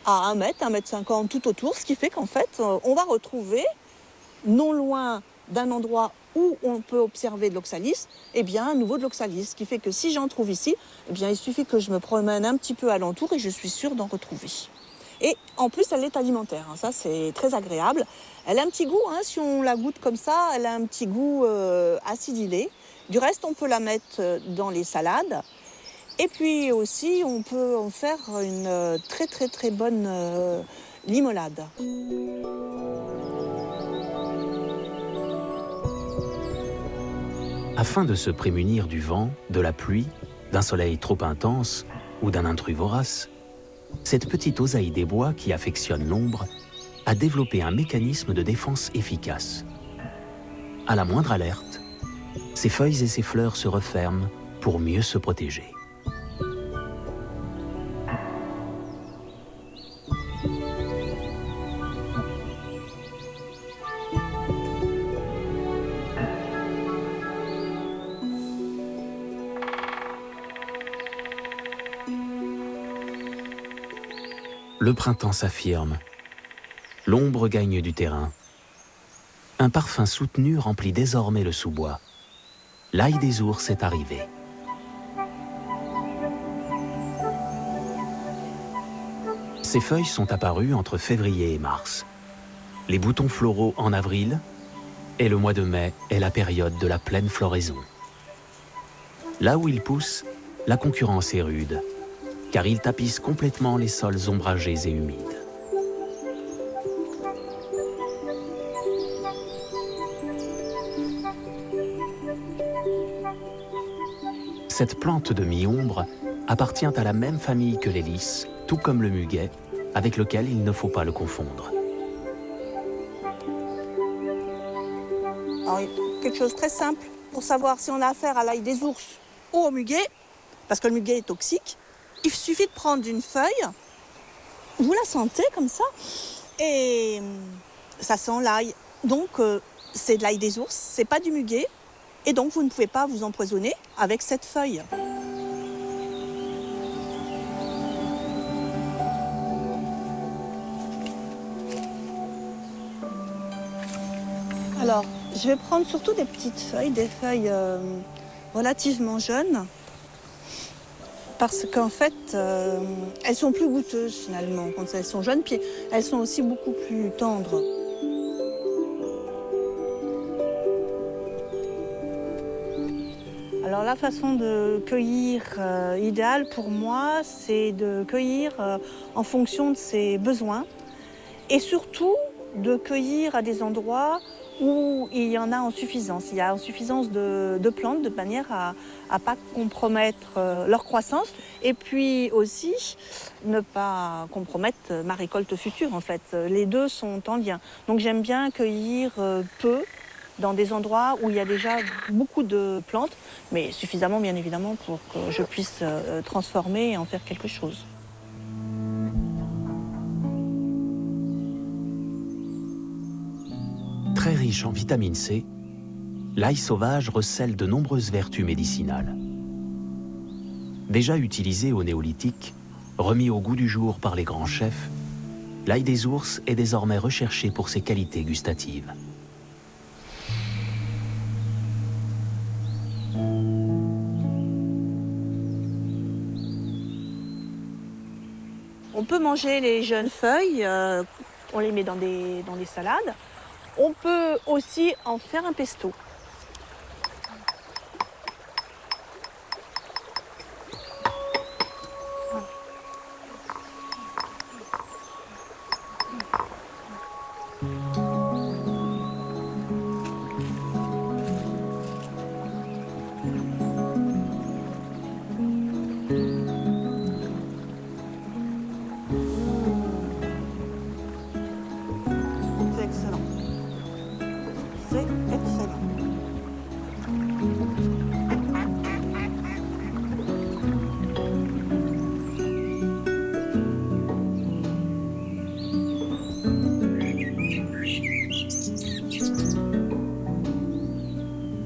à 1 mètre tout autour, ce qui fait qu'en fait, on va retrouver, non loin d'un endroit où on peut observer de l'oxalis, eh bien, à nouveau de l'oxalis, ce qui fait que si j'en trouve ici, eh bien, il suffit que je me promène un petit peu alentour et je suis sûre d'en retrouver. Et en plus, elle est alimentaire, ça c'est très agréable. Elle a un petit goût, si on la goûte comme ça, elle a un petit goût acidulé. Du reste, on peut la mettre dans les salades. Et puis aussi, on peut en faire une très très très bonne limolade. Afin de se prémunir du vent, de la pluie, d'un soleil trop intense ou d'un intrus vorace, cette petite osaille des bois qui affectionne l'ombre a développé un mécanisme de défense efficace. À la moindre alerte, ses feuilles et ses fleurs se referment pour mieux se protéger. Le printemps s'affirme. L'ombre gagne du terrain. Un parfum soutenu remplit désormais le sous-bois. L'ail des ours est arrivé. Ses feuilles sont apparues entre février et mars. Les boutons floraux en avril, et le mois de mai est la période de la pleine floraison. Là où ils poussent, la concurrence est rude, car ils tapissent complètement les sols ombragés et humides. Cette plante de mi-ombre appartient à la même famille que les lys, tout comme le muguet, avec lequel il ne faut pas le confondre. Alors, quelque chose de très simple pour savoir si on a affaire à l'ail des ours ou au muguet, parce que le muguet est toxique, il suffit de prendre une feuille, vous la sentez comme ça, et ça sent l'ail. Donc, c'est de l'ail des ours, c'est pas du muguet, et donc vous ne pouvez pas vous empoisonner avec cette feuille. Alors, je vais prendre surtout des petites feuilles, des feuilles relativement jeunes, parce qu'en fait, elles sont plus goûteuses finalement quand elles sont jeunes, puis elles sont aussi beaucoup plus tendres. Alors la façon de cueillir idéale pour moi, c'est de cueillir en fonction de ses besoins et surtout de cueillir à des endroits où il y en a en suffisance. Il y a en suffisance de plantes de manière à ne pas compromettre leur croissance et puis aussi ne pas compromettre ma récolte future en fait. Les deux sont en lien. Donc j'aime bien cueillir peu dans des endroits où il y a déjà beaucoup de plantes, mais suffisamment bien évidemment pour que je puisse transformer et en faire quelque chose. Très riche en vitamine C, l'ail sauvage recèle de nombreuses vertus médicinales. Déjà utilisé au néolithique, remis au goût du jour par les grands chefs, l'ail des ours est désormais recherché pour ses qualités gustatives. On peut manger les jeunes feuilles, on les met dans des salades. On peut aussi en faire un pesto. C'est excellent. C'est excellent.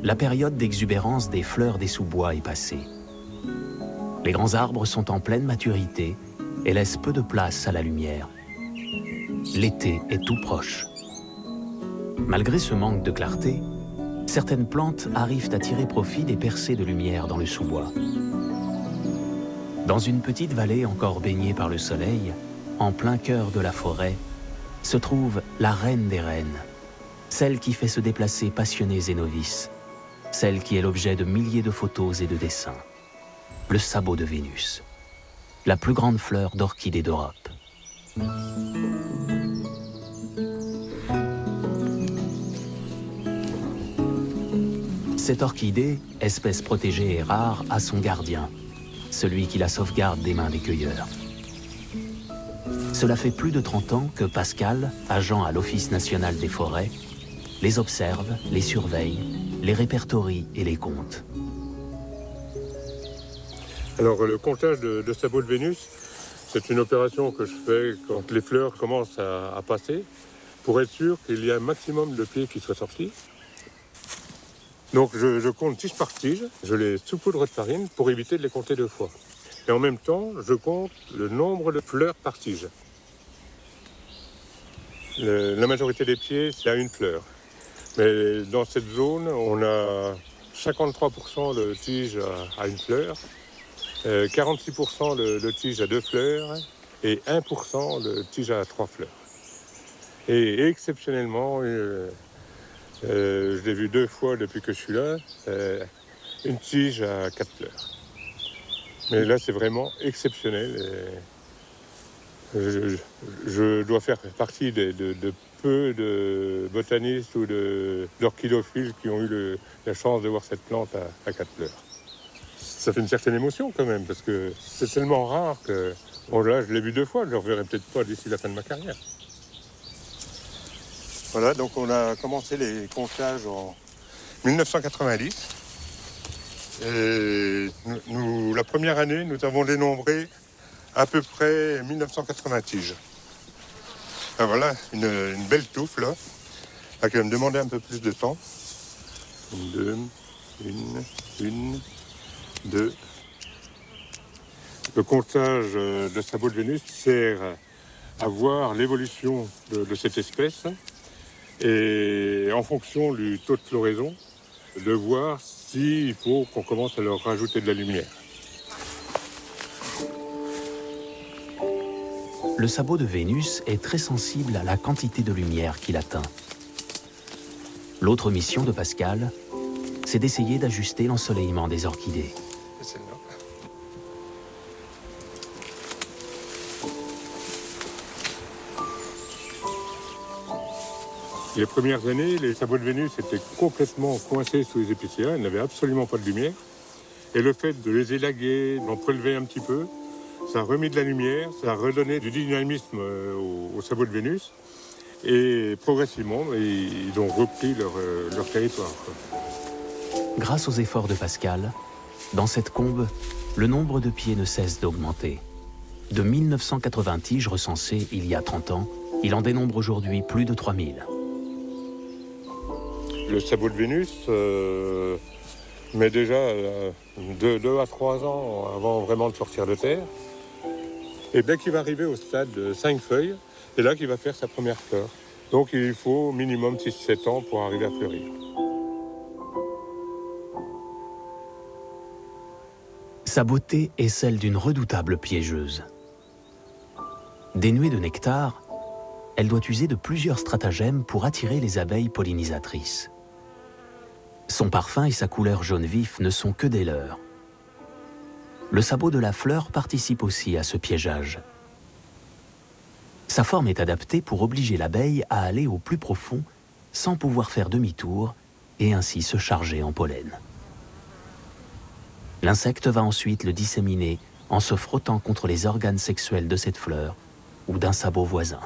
La période d'exubérance des fleurs des sous-bois est passée. Les grands arbres sont en pleine maturité et laisse peu de place à la lumière. L'été est tout proche. Malgré ce manque de clarté, certaines plantes arrivent à tirer profit des percées de lumière dans le sous-bois. Dans une petite vallée encore baignée par le soleil, en plein cœur de la forêt, se trouve la reine des reines, celle qui fait se déplacer passionnés et novices, celle qui est l'objet de milliers de photos et de dessins, le sabot de Vénus, la plus grande fleur d'orchidée d'Europe. Cette orchidée, espèce protégée et rare, a son gardien, celui qui la sauvegarde des mains des cueilleurs. Cela fait plus de 30 ans que Pascal, agent à l'Office national des forêts, les observe, les surveille, les répertorie et les compte. Alors le comptage de sabots de Vénus, c'est une opération que je fais quand les fleurs commencent à passer, pour être sûr qu'il y a un maximum de pieds qui soient sortis. Donc je compte tige par tige, je les saupoudre de farine pour éviter de les compter deux fois. Et en même temps, je compte le nombre de fleurs par tige. La majorité des pieds, c'est à une fleur. Mais dans cette zone, on a 53% de tiges à une fleur, 46% de tiges à deux fleurs et 1% de tiges à trois fleurs. Et exceptionnellement, je l'ai vu deux fois depuis que je suis là, une tige à quatre fleurs. Mais là, c'est vraiment exceptionnel. Je dois faire partie de peu de botanistes ou d'orchidophiles qui ont eu la chance de voir cette plante à quatre fleurs. Ça fait une certaine émotion quand même, parce que c'est tellement rare que... Bon, là, je l'ai vu deux fois, je ne le reverrai peut-être pas d'ici la fin de ma carrière. Voilà, donc on a commencé les comptages en 1990. Et la première année, nous avons dénombré à peu près 1980 tiges. Ah, voilà, une belle touffe là, qui va me demander un peu plus de temps. Une, deux. Le comptage de sabots de Vénus sert à voir l'évolution de cette espèce et en fonction du taux de floraison, de voir s'il faut qu'on commence à leur rajouter de la lumière. Le sabot de Vénus est très sensible à la quantité de lumière qu'il atteint. L'autre mission de Pascal, c'est d'essayer d'ajuster l'ensoleillement des orchidées. Les premières années, les sabots de Vénus étaient complètement coincés sous les épicéas, ils n'avaient absolument pas de lumière. Et le fait de les élaguer, d'en prélever un petit peu, ça a remis de la lumière, ça a redonné du dynamisme aux sabots de Vénus. Et progressivement, ils ont repris leur territoire. Grâce aux efforts de Pascal, dans cette combe, le nombre de pieds ne cesse d'augmenter. De 1980 tiges recensées il y a 30 ans, il en dénombre aujourd'hui plus de 3000. Le sabot de Vénus met déjà 2 à 3 ans avant vraiment de sortir de terre. Et dès qu'il va arriver au stade de 5 feuilles, c'est là qu'il va faire sa première fleur. Donc il faut minimum 6-7 ans pour arriver à fleurir. Sa beauté est celle d'une redoutable piégeuse. Dénuée de nectar, elle doit user de plusieurs stratagèmes pour attirer les abeilles pollinisatrices. Son parfum et sa couleur jaune vif ne sont que des leurs. Le sabot de la fleur participe aussi à ce piégeage. Sa forme est adaptée pour obliger l'abeille à aller au plus profond sans pouvoir faire demi-tour et ainsi se charger en pollen. L'insecte va ensuite le disséminer en se frottant contre les organes sexuels de cette fleur ou d'un sabot voisin.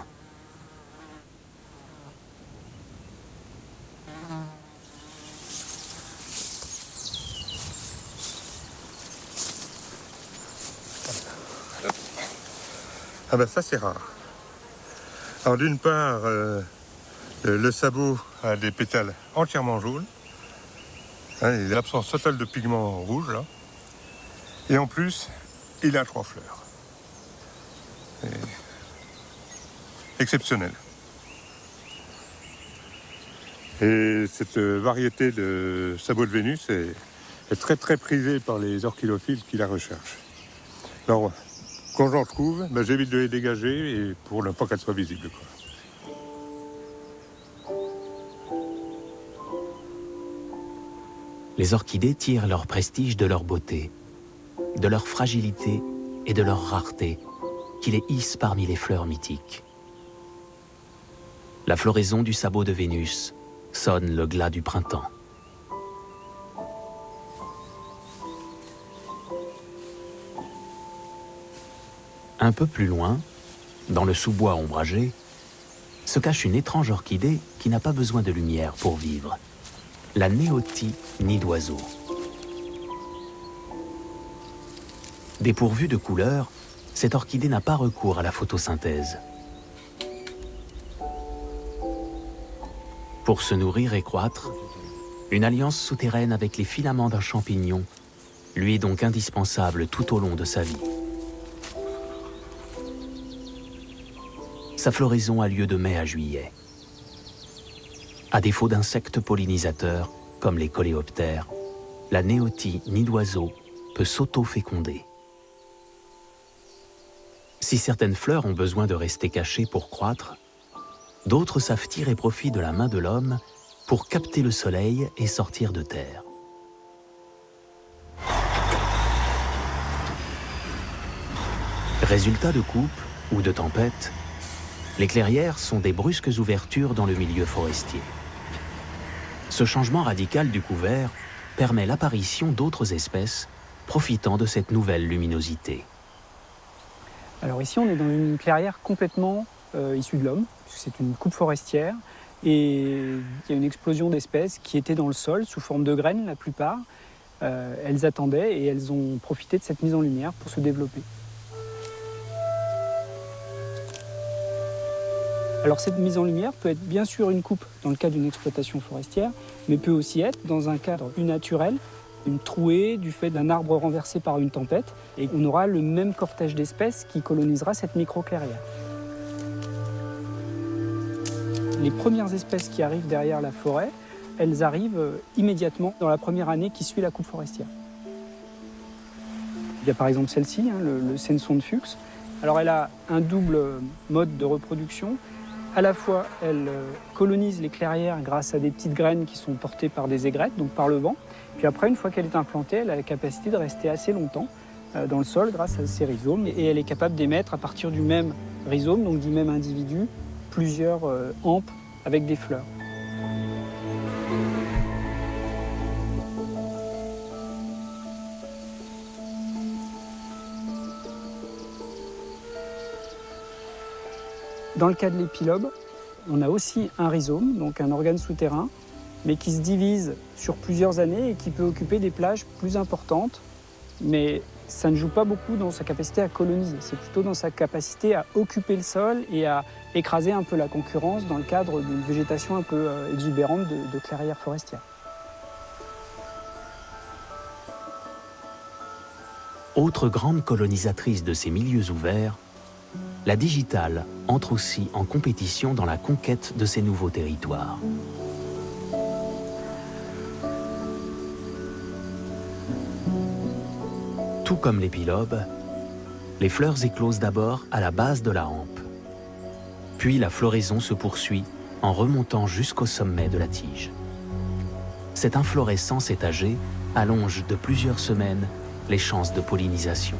Ah ben ça c'est rare. Alors d'une part, le sabot a des pétales entièrement jaunes. Hein, il a l'absence totale de pigments rouges là. Et en plus, il a 3 fleurs. exceptionnel. Et cette variété de sabot de Vénus est très très prisée par les orchidophiles qui la recherchent. Alors, quand j'en trouve, j'évite de les dégager et pour ne pas qu'elles soient visibles, quoi. Les orchidées tirent leur prestige de leur beauté, de leur fragilité et de leur rareté, qui les hissent parmi les fleurs mythiques. La floraison du sabot de Vénus sonne le glas du printemps. Un peu plus loin, dans le sous-bois ombragé, se cache une étrange orchidée qui n'a pas besoin de lumière pour vivre. La Néotie nid d'oiseau. Dépourvue de couleurs, cette orchidée n'a pas recours à la photosynthèse. Pour se nourrir et croître, une alliance souterraine avec les filaments d'un champignon lui est donc indispensable tout au long de sa vie. Sa floraison a lieu de mai à juillet. À défaut d'insectes pollinisateurs, comme les coléoptères, la Néotie nid d'oiseau peut s'auto-féconder. Si certaines fleurs ont besoin de rester cachées pour croître, d'autres savent tirer profit de la main de l'homme pour capter le soleil et sortir de terre. Résultat de coupe ou de tempête, les clairières sont des brusques ouvertures dans le milieu forestier. Ce changement radical du couvert permet l'apparition d'autres espèces profitant de cette nouvelle luminosité. Alors ici, on est dans une clairière complètement issue de l'homme, puisque c'est une coupe forestière, et il y a une explosion d'espèces qui étaient dans le sol, sous forme de graines la plupart. Elles attendaient et elles ont profité de cette mise en lumière pour se développer. Alors cette mise en lumière peut être bien sûr une coupe dans le cadre d'une exploitation forestière, mais peut aussi être dans un cadre plus naturel, une trouée du fait d'un arbre renversé par une tempête, et on aura le même cortège d'espèces qui colonisera cette micro-clairière. Les premières espèces qui arrivent derrière la forêt, elles arrivent immédiatement dans la première année qui suit la coupe forestière. Il y a par exemple celle-ci, le Senson de Fuchs. Alors elle a un double mode de reproduction. À la fois, elle colonise les clairières grâce à des petites graines qui sont portées par des aigrettes, donc par le vent. Puis après, une fois qu'elle est implantée, elle a la capacité de rester assez longtemps dans le sol grâce à ses rhizomes. Et elle est capable d'émettre à partir du même rhizome, donc du même individu, plusieurs hampes avec des fleurs. Dans le cas de l'épilobe, on a aussi un rhizome, donc un organe souterrain, mais qui se divise sur plusieurs années et qui peut occuper des plages plus importantes. Mais ça ne joue pas beaucoup dans sa capacité à coloniser, c'est plutôt dans sa capacité à occuper le sol et à écraser un peu la concurrence dans le cadre d'une végétation un peu exubérante de clairières forestières. Autre grande colonisatrice de ces milieux ouverts, la digitale entre aussi en compétition dans la conquête de ces nouveaux territoires. Tout comme l'épilobe, les fleurs éclosent d'abord à la base de la hampe. Puis la floraison se poursuit en remontant jusqu'au sommet de la tige. Cette inflorescence étagée allonge de plusieurs semaines les chances de pollinisation.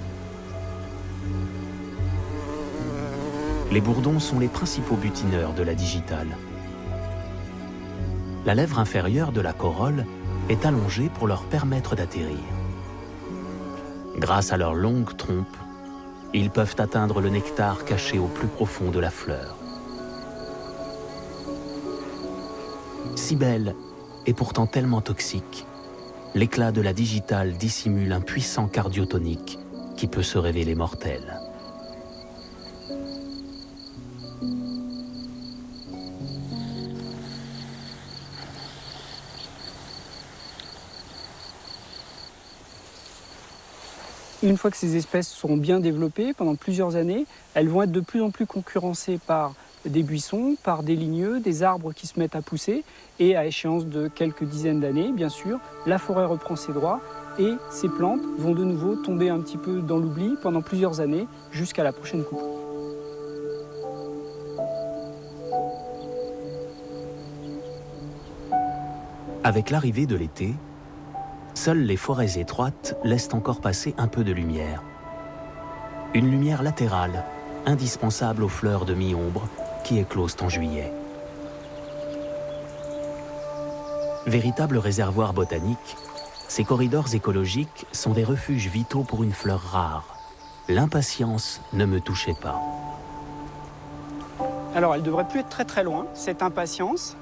Les bourdons sont les principaux butineurs de la digitale. La lèvre inférieure de la corolle est allongée pour leur permettre d'atterrir. Grâce à leur longue trompe, ils peuvent atteindre le nectar caché au plus profond de la fleur. Si belle et pourtant tellement toxique, l'éclat de la digitale dissimule un puissant cardiotonique qui peut se révéler mortel. Une fois que ces espèces seront bien développées, pendant plusieurs années, elles vont être de plus en plus concurrencées par des buissons, par des ligneux, des arbres qui se mettent à pousser. Et à échéance de quelques dizaines d'années, bien sûr, la forêt reprend ses droits et ces plantes vont de nouveau tomber un petit peu dans l'oubli pendant plusieurs années jusqu'à la prochaine coupe. Avec l'arrivée de l'été, seules les forêts étroites laissent encore passer un peu de lumière. Une lumière latérale, indispensable aux fleurs de mi-ombre qui éclosent en juillet. Véritables réservoirs botaniques, ces corridors écologiques sont des refuges vitaux pour une fleur rare. L'impatience ne me touchait pas. Alors, elle ne devrait plus être très très loin, cette impatience.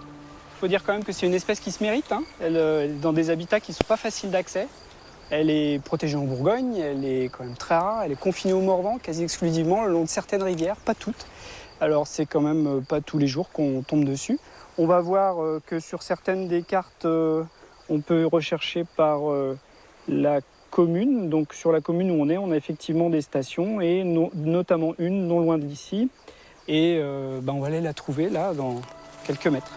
Il faut dire quand même que c'est une espèce qui se mérite. Elle est dans des habitats qui ne sont pas faciles d'accès. Elle est protégée en Bourgogne, elle est quand même très rare. Elle est confinée au Morvan quasi exclusivement le long de certaines rivières, pas toutes. Alors, c'est quand même pas tous les jours qu'on tombe dessus. On va voir que sur certaines des cartes, on peut rechercher par la commune. Donc sur la commune où on a effectivement des stations, et notamment une non loin d'ici. Et on va aller la trouver là dans quelques mètres.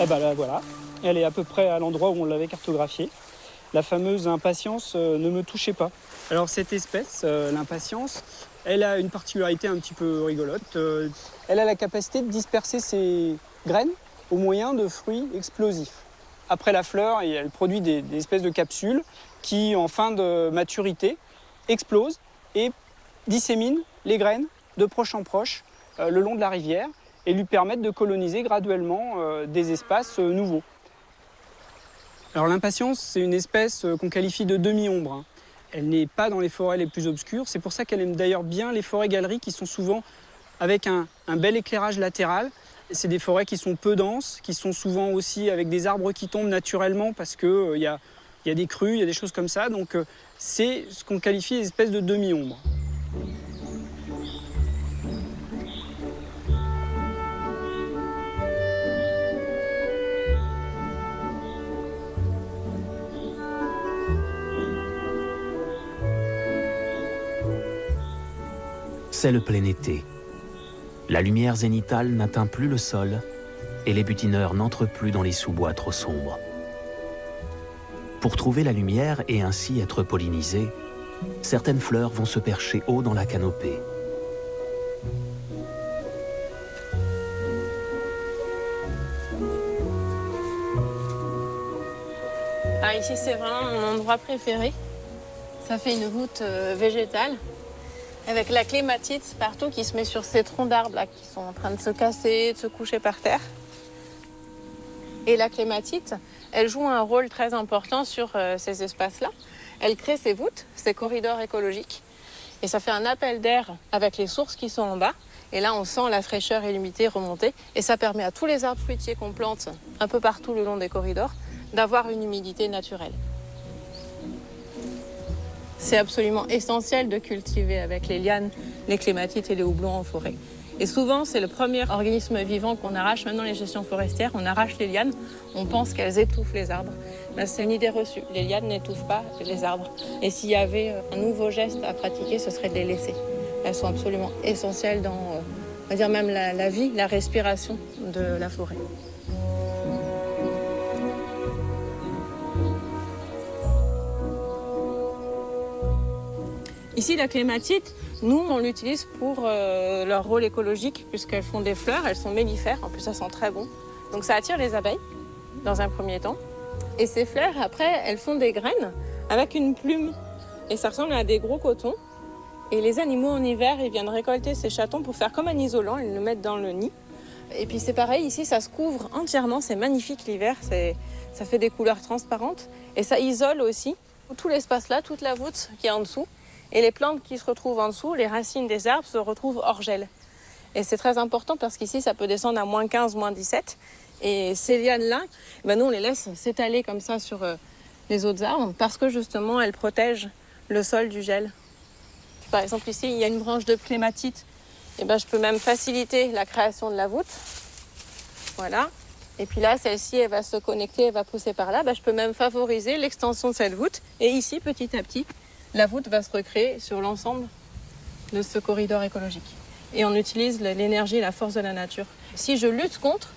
Et là, voilà, elle est à peu près à l'endroit où on l'avait cartographiée. La fameuse impatience ne me touchait pas. Alors cette espèce, l'impatience, elle a une particularité un petit peu rigolote. Elle a la capacité de disperser ses graines au moyen de fruits explosifs. Après la fleur, elle produit des espèces de capsules qui, en fin de maturité, explosent et disséminent les graines de proche en proche le long de la rivière, et lui permettent de coloniser graduellement des espaces nouveaux. Alors l'impatience, c'est une espèce qu'on qualifie de demi-ombre. Elle n'est pas dans les forêts les plus obscures, c'est pour ça qu'elle aime d'ailleurs bien les forêts-galeries qui sont souvent avec un bel éclairage latéral. C'est des forêts qui sont peu denses, qui sont souvent aussi avec des arbres qui tombent naturellement parce qu'il y a des crues, il y a des choses comme ça. Donc c'est ce qu'on qualifie d'espèce de demi-ombre. C'est le plein été. La lumière zénitale n'atteint plus le sol et les butineurs n'entrent plus dans les sous-bois trop sombres. Pour trouver la lumière et ainsi être pollinisées, certaines fleurs vont se percher haut dans la canopée. Ah, ici, c'est vraiment mon endroit préféré. Ça fait une route végétale, avec la clématite partout qui se met sur ces troncs d'arbres là, qui sont en train de se casser, de se coucher par terre. Et la clématite, elle joue un rôle très important sur ces espaces-là. Elle crée ces voûtes, ces corridors écologiques. Et ça fait un appel d'air avec les sources qui sont en bas. Et là, on sent la fraîcheur et l'humidité remonter. Et ça permet à tous les arbres fruitiers qu'on plante un peu partout le long des corridors d'avoir une humidité naturelle. C'est absolument essentiel de cultiver avec les lianes, les clématites et les houblons en forêt. Et souvent, c'est le premier organisme vivant qu'on arrache, même dans les gestions forestières. On arrache les lianes, on pense qu'elles étouffent les arbres. Mais c'est une idée reçue. Les lianes n'étouffent pas les arbres. Et s'il y avait un nouveau geste à pratiquer, ce serait de les laisser. Elles sont absolument essentielles dans, on va dire même la vie, la respiration de la forêt. Ici, la clématite, nous, on l'utilise pour leur rôle écologique, puisqu'elles font des fleurs, elles sont mellifères, en plus ça sent très bon. Donc ça attire les abeilles, dans un premier temps. Et ces fleurs, après, elles font des graines avec une plume. Et ça ressemble à des gros cotons. Et les animaux, en hiver, ils viennent récolter ces chatons pour faire comme un isolant, ils le mettent dans le nid. Et puis c'est pareil, ici, ça se couvre entièrement, c'est magnifique l'hiver, ça fait des couleurs transparentes. Et ça isole aussi tout l'espace là, toute la voûte qui est en dessous. Et les plantes qui se retrouvent en dessous, les racines des arbres se retrouvent hors gel. Et c'est très important parce qu'ici, ça peut descendre à moins 15, moins 17. Et ces lianes-là, nous, on les laisse s'étaler comme ça sur les autres arbres parce que justement, elles protègent le sol du gel. Par exemple, ici, il y a une branche de clématite. Et ben, je peux même faciliter la création de la voûte. Voilà. Et puis là, celle-ci, elle va se connecter, elle va pousser par là. Ben, je peux même favoriser l'extension de cette voûte. Et ici, petit à petit, la voûte va se recréer sur l'ensemble de ce corridor écologique. Et on utilise l'énergie et la force de la nature. Si je lutte contre,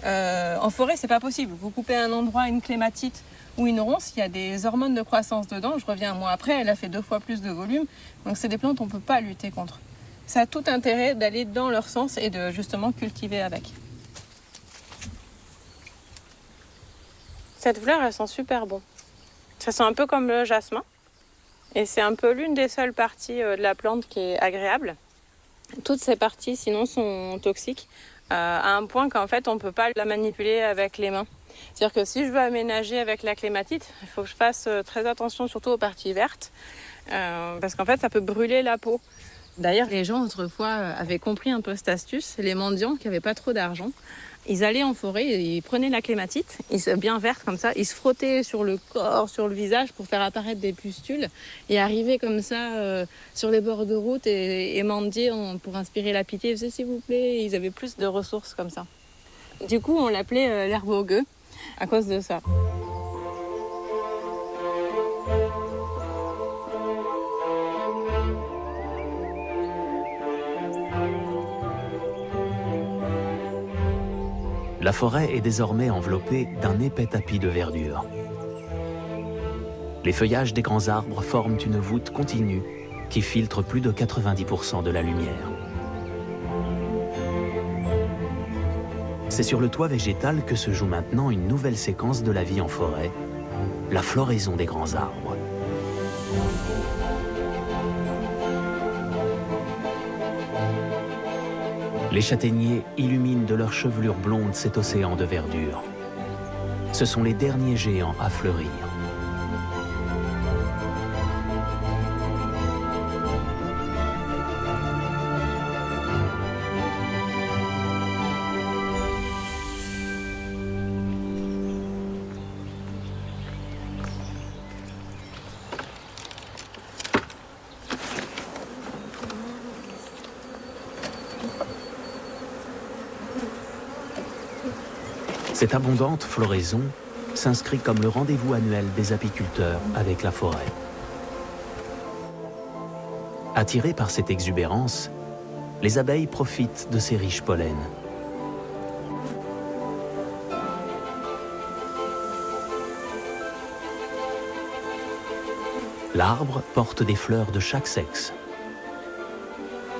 en forêt, c'est pas possible. Vous coupez un endroit, une clématite ou une ronce, il y a des hormones de croissance dedans. Je reviens un mois après, elle a fait 2 fois plus de volume. Donc c'est des plantes qu'on ne peut pas lutter contre. Ça a tout intérêt d'aller dans leur sens et de justement cultiver avec. Cette fleur, elle sent super bon. Ça sent un peu comme le jasmin. Et c'est un peu l'une des seules parties de la plante qui est agréable. Toutes ces parties, sinon, sont toxiques à un point qu'en fait, on ne peut pas la manipuler avec les mains. C'est-à-dire que si je veux aménager avec la clématite, il faut que je fasse très attention, surtout aux parties vertes, parce qu'en fait, ça peut brûler la peau. D'ailleurs, les gens, autrefois, avaient compris un peu cette astuce. Les mendiants qui n'avaient pas trop d'argent, ils allaient en forêt, ils prenaient la clématite, bien verte comme ça, ils se frottaient sur le corps, sur le visage pour faire apparaître des pustules et arrivaient comme ça sur les bords de route et mendier pour inspirer la pitié. Ils faisaient s'il vous plaît, et ils avaient plus de ressources comme ça. Du coup, on l'appelait l'herbe au gueux à cause de ça. La forêt est désormais enveloppée d'un épais tapis de verdure. Les feuillages des grands arbres forment une voûte continue qui filtre plus de 90% de la lumière. C'est sur le toit végétal que se joue maintenant une nouvelle séquence de la vie en forêt, la floraison des grands arbres. Les châtaigniers illuminent de leur chevelure blonde cet océan de verdure. Ce sont les derniers géants à fleurir. Cette abondante floraison s'inscrit comme le rendez-vous annuel des apiculteurs avec la forêt. Attirées par cette exubérance, les abeilles profitent de ces riches pollens. L'arbre porte des fleurs de chaque sexe.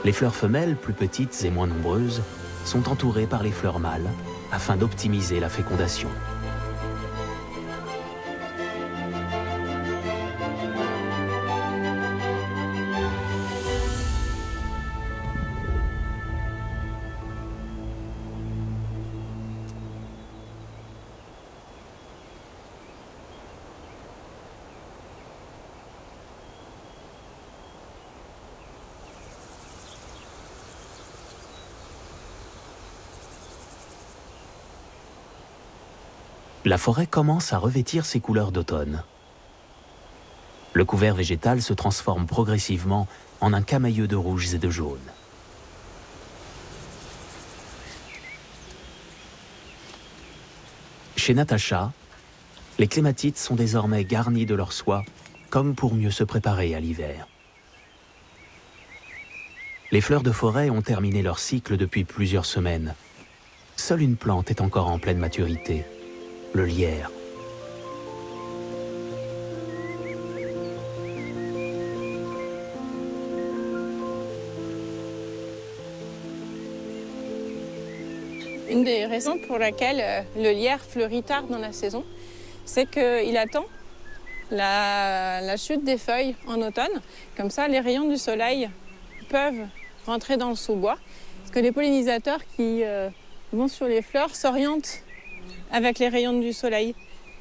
Les fleurs femelles, plus petites et moins nombreuses, sont entourées par les fleurs mâles afin d'optimiser la fécondation. La forêt commence à revêtir ses couleurs d'automne. Le couvert végétal se transforme progressivement en un camailleux de rouges et de jaunes. Chez Natacha, les clématites sont désormais garnies de leur soie, comme pour mieux se préparer à l'hiver. Les fleurs de forêt ont terminé leur cycle depuis plusieurs semaines. Seule une plante est encore en pleine maturité, le lierre. Une des raisons pour laquelle le lierre fleurit tard dans la saison, c'est qu'il attend la chute des feuilles en automne. Comme ça, les rayons du soleil peuvent rentrer dans le sous-bois. Parce que les pollinisateurs qui vont sur les fleurs s'orientent avec les rayons du soleil.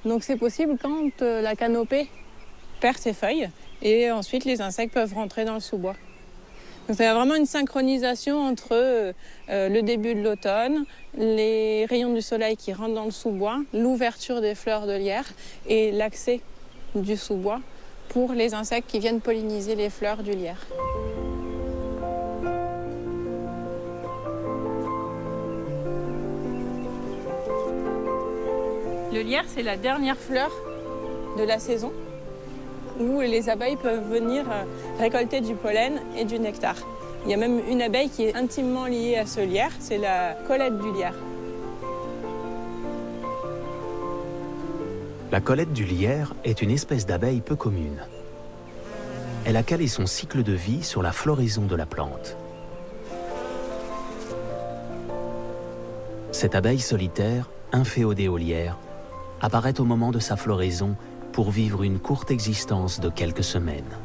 Donc c'est possible quand la canopée perd ses feuilles et ensuite les insectes peuvent rentrer dans le sous-bois. Donc il y a vraiment une synchronisation entre le début de l'automne, les rayons du soleil qui rentrent dans le sous-bois, l'ouverture des fleurs de lierre et l'accès du sous-bois pour les insectes qui viennent polliniser les fleurs du lierre. le lierre, c'est la dernière fleur de la saison où les abeilles peuvent venir récolter du pollen et du nectar. Il y a même une abeille qui est intimement liée à ce lierre, c'est la Colette du lierre. La Colette du lierre est une espèce d'abeille peu commune. Elle a calé son cycle de vie sur la floraison de la plante. Cette abeille solitaire, inféodée au lierre, apparaît au moment de sa floraison pour vivre une courte existence de quelques semaines.